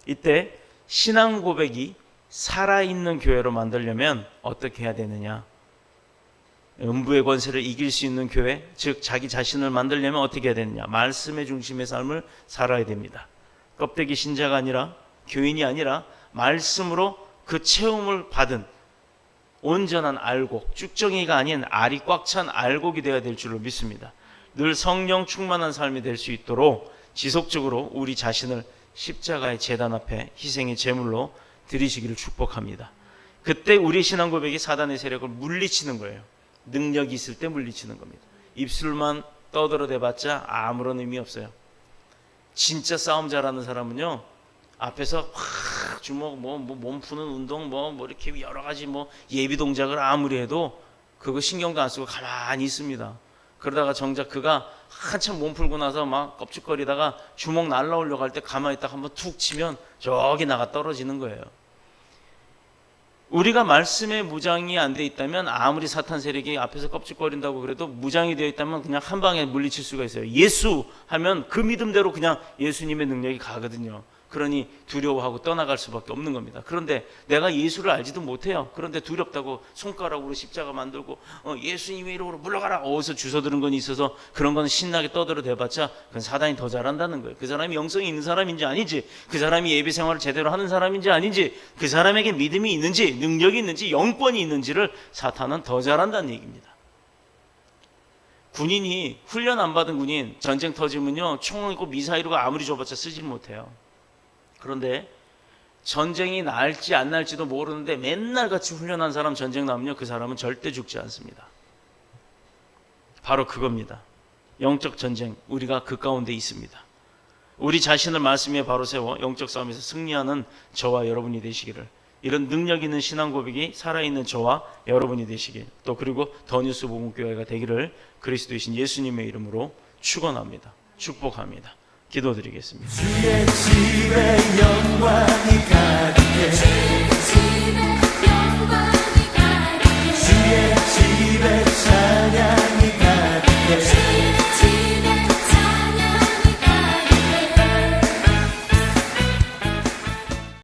이때 신앙 고백이 살아있는 교회로 만들려면 어떻게 해야 되느냐? 음부의 권세를 이길 수 있는 교회, 즉 자기 자신을 만들려면 어떻게 해야 되느냐? 말씀의 중심의 삶을 살아야 됩니다. 껍데기 신자가 아니라, 교인이 아니라 말씀으로 그 체험을 받은 온전한 알곡, 쭉정이가 아닌 알이 꽉 찬 알곡이 되어야 될 줄로 믿습니다. 늘 성령 충만한 삶이 될 수 있도록 지속적으로 우리 자신을 십자가의 제단 앞에 희생의 제물로 드리시기를 축복합니다. 그때 우리 신앙 고백이 사단의 세력을 물리치는 거예요. 능력이 있을 때 물리치는 겁니다. 입술만 떠들어대봤자 아무런 의미 없어요. 진짜 싸움 잘하는 사람은요, 앞에서 확 주먹 몸 푸는 운동 뭐 이렇게 여러 가지 예비 동작을 아무리 해도 그거 신경도 안 쓰고 가만히 있습니다. 그러다가 정작 그가 한참 몸 풀고 나서 막 껍죽거리다가 주먹 날라오려고 할 때 가만히 있다가 한번 툭 치면 저기 나가 떨어지는 거예요. 우리가 말씀에 무장이 안 돼 있다면 아무리 사탄 세력이 앞에서 껍질거린다고 그래도 무장이 되어 있다면 그냥 한 방에 물리칠 수가 있어요. 예수 하면 그 믿음대로 그냥 예수님의 능력이 가거든요. 그러니 두려워하고 떠나갈 수밖에 없는 겁니다. 그런데 내가 예수를 알지도 못해요. 그런데 두렵다고 손가락으로 십자가 만들고 예수님의 이름으로 물러가라 어디서 주워 들은 건 있어서 그런 건 신나게 떠들어대봤자 그건 사단이 더 잘한다는 거예요. 그 사람이 영성이 있는 사람인지 아닌지, 그 사람이 예배 생활을 제대로 하는 사람인지 아닌지, 그 사람에게 믿음이 있는지 능력이 있는지 영권이 있는지를 사탄은 더 잘한다는 얘기입니다. 군인이 훈련 안 받은 군인 전쟁 터지면요, 총을 있고 미사일을 아무리 줘봤자 쓰질 못해요. 그런데 전쟁이 날지 안 날지도 모르는데 맨날 같이 훈련한 사람 전쟁 나면요, 그 사람은 절대 죽지 않습니다. 바로 그겁니다. 영적 전쟁, 우리가 그 가운데 있습니다. 우리 자신을 말씀 위에 바로 세워 영적 싸움에서 승리하는 저와 여러분이 되시기를, 이런 능력 있는 신앙 고백이 살아있는 저와 여러분이 되시길, 또 그리고 더뉴스 복음교회가 되기를 그리스도이신 예수님의 이름으로 축원합니다. 축복합니다. 기도드리겠습니다. 주의 집에 영광이 가득해